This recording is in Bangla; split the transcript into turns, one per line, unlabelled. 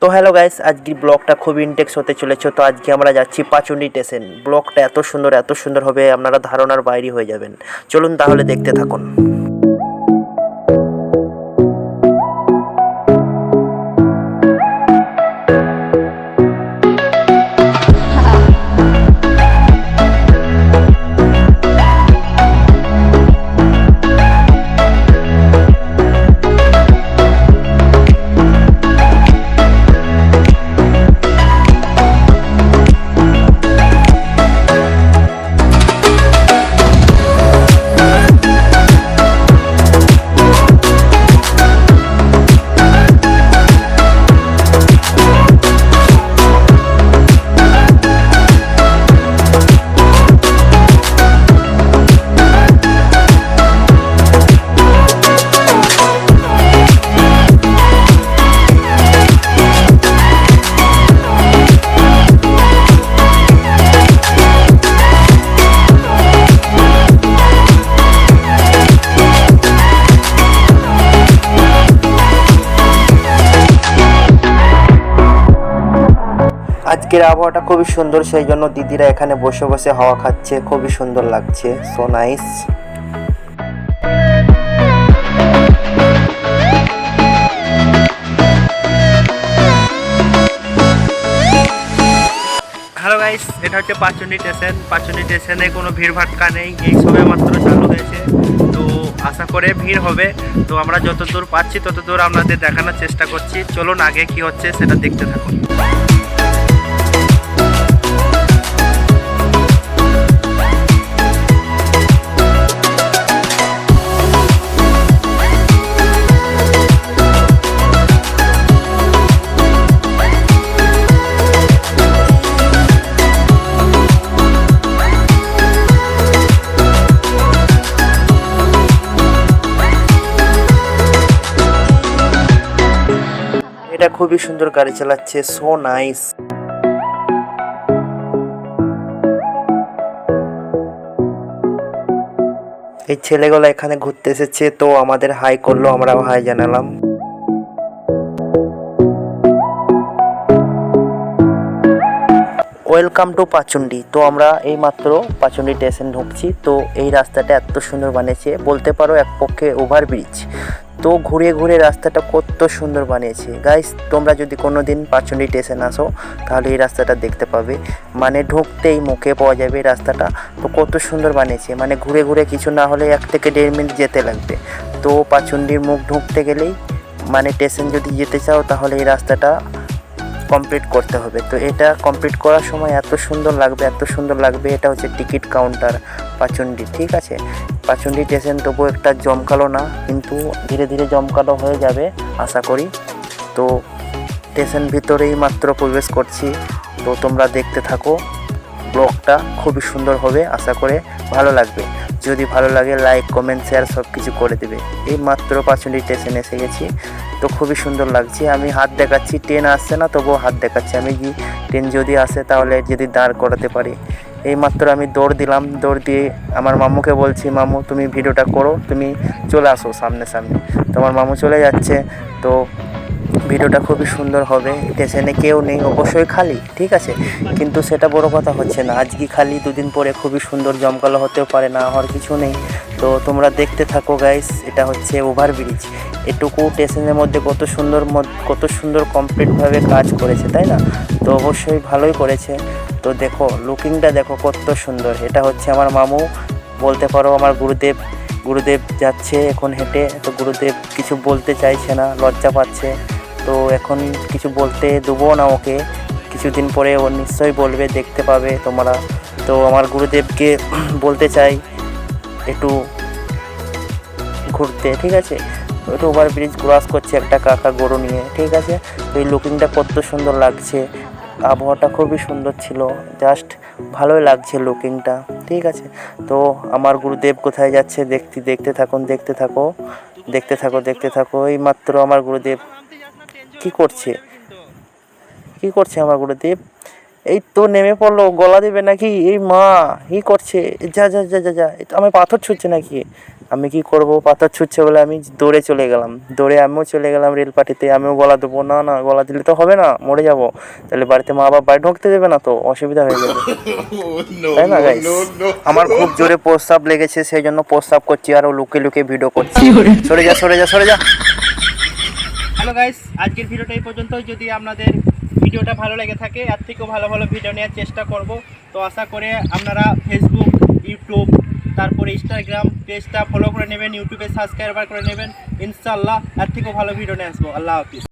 তো হ্যালো গাইস, আজকের ব্লগটা খুব ইন্টেক্স হতে চলেছে। তো আজকে আমরা যাচ্ছি পাচুন্ডি স্টেশন। ব্লগটা এত সুন্দর হবে, আপনারা ধারণার বাইরে হয়ে যাবেন। চলুন তাহলে দেখতে থাকুন। আজকের আবহাওয়াটা খুবই সুন্দর, সেই জন্য দিদিরা এখানে বসে বসে হাওয়া খাচ্ছে। খুবই সুন্দর লাগছে, সো নাইস। হ্যালো গাইস, এটা হচ্ছে পাচুন্ডি স্টেশন। পাচুন্ডি স্টেশনে কোনো ভিড় ভাটকা নেই, এই সবে মাত্র চালু হয়েছে। তো আশা করে ভিড় হবে। তো আমরা যতদূর পাচ্ছি ততদূর আপনাদের দেখানোর চেষ্টা করছি। চলুন আগে কি হচ্ছে সেটা দেখতে থাকুন। এটা খুবই সুন্দর গাড়ি চালাচ্ছে, সো নাইস। এই ছেলেগুলো এখানে ঘুরতে এসেছে, তো আমাদের হাই করলো, আমরাও হাই জানালাম। Welcome to Pachundi. তো আমরা এই মাত্র পাচুন্ডি স্টেশন ঢুকছি। তো এই রাস্তাটা এত সুন্দর বানিয়েছে, বলতে পারো এক পক্ষে ওভারব্রিজ। তো ঘুরে ঘুরে রাস্তাটা কত সুন্দর বানিয়েছে গাইস। তোমরা যদি কোনো দিন পাচুন্ডি স্টেশন আসো তাহলে এই রাস্তাটা দেখতে পাবে, মানে ঢুকতেই মুখে পাওয়া যাবে এই রাস্তাটা। তো কত সুন্দর বানিয়েছে, মানে ঘুরে ঘুরে কিছু না হলে 1 থেকে 1.5 মিনিট যেতে লাগবে। তো পাচুন্ডির মুখ ঢুকতে গেলেই, মানে স্টেশন যদি যেতে চাও তাহলে এই রাস্তাটা কমপ্লিট করতে হবে। তো এটা কমপ্লিট করার সময় এত সুন্দর লাগবে। এটা হচ্ছে টিকিট কাউন্টার পাচুন্ডি, ঠিক আছে। পাচুন্ডি স্টেশন তবু একটা জমকালো না, কিন্তু ধীরে ধীরে জমকালো হয়ে যাবে আশা করি। তো স্টেশন ভিতরেই মাত্র প্রবেশ করছি। তো তোমরা দেখতে থাকো, ব্লগটা খুবই সুন্দর হবে, আশা করে ভালো লাগবে। যদি ভালো লাগে লাইক কমেন্ট শেয়ার সব কিছু করে দেবে। এই মাত্র পাচুন্ডি স্টেশনে এসে গেছি। তো খুবই সুন্দর লাগছে। আমি হাত দেখাচ্ছি, ট্রেন আসছে না তবুও হাত দেখাচ্ছি। আমি কি ট্রেন যদি আসে তাহলে যদি দাঁড় করাতে পারি। এই মাত্র আমি দৌড় দিলাম, দৌড় দিয়ে আমার মামুকে বলছি, মামু তুমি ভিডিওটা করো, তুমি চলে আসো সামনে। তো আমার মামু চলে যাচ্ছে। তো ভিডিওটা খুবই সুন্দর হবে। স্টেশনে কেউ নেই, অবশ্যই খালি, ঠিক আছে, কিন্তু সেটা বড় কথা হচ্ছে না। আজকে খালি, দুদিন পরে খুবই সুন্দর জমকালো হতেও পারে, না হওয়ার কিছু নেই। তো তোমরা দেখতে থাকো গাইস। এটা হচ্ছে ওভারব্রিজ। এটুকু স্টেশনের মধ্যে কত সুন্দর কমপ্লিটভাবে কাজ করেছে, তাই না? তো অবশ্যই ভালোই করেছে। তো দেখো লুকিংটা দেখো কত সুন্দর। এটা হচ্ছে আমার মামু, বলতে পারো আমার গুরুদেব যাচ্ছে এখন হেঁটে। তো গুরুদেব কিছু বলতে চাইছে না, লজ্জা পাচ্ছে। তো এখন কিছু বলতে দেবো না ওকে, কিছুদিন পরে ও নিশ্চয়ই বলবে, দেখতে পাবে তোমরা। তো আমার গুরুদেবকে বলতে চাই একটু ঘুরতে, ঠিক আছে। একটু ওভারব্রিজ ক্রস করছে একটা কাকা গরু নিয়ে, ঠিক আছে। তো এই লুকিংটা কত সুন্দর লাগছে, আবহাওয়াটা খুবই সুন্দর ছিল, জাস্ট ভালোই লাগছে লুকিংটা, ঠিক আছে। তো আমার গুরুদেব কোথায় যাচ্ছে দেখতে থাকো। এই মাত্র আমার গুরুদেব কি করছে আমার গুরুদেব? এই তো নেমে পড়লো, গলা দেবে নাকি? এই মা কি করছে? যা, এটা আমার পাথর ছুটছে নাকি? আমি কি করব, পাথর ছুটছে বলে আমি দৌড়ে চলে গেলাম, দৌড়ে আমিও চলে গেলাম রেল পার্টিতে। আমিও গলা দেবো, না না গলা দিলে তো হবে না, মরে যাব। তাহলে বাড়িতে মা বাবা বাড়ি ঢুকতে দেবে না, তো অসুবিধা হয়ে যাবে, তাই না গাইস? আমার খুব জোরে প্রস্রাব লেগেছে, সেই জন্য প্রস্রাব করছি আর লুকিয়ে লুকিয়ে ভিডিও করছি। সরে যা সরে যা সরে যা।
হ্যালো গাইস, আজকের ভিডিওটা এই পর্যন্তই। যদি আপনাদের ভিডিওটা ভালো লেগে থাকে, এর থেকেও ভালো ভালো ভিডিও নেওয়ার চেষ্টা করব। তো আশা করে আপনারা ফেসবুক, ইউটিউব, তারপরে ইনস্টাগ্রাম পেজটা ফলো করে নেবেন, ইউটিউবে সাবস্ক্রাইবার করে নেবেন। ইনশাআল্লাহ এর থেকেও ভালো ভিডিও নিয়ে আসবো। আল্লাহ হাফিজ।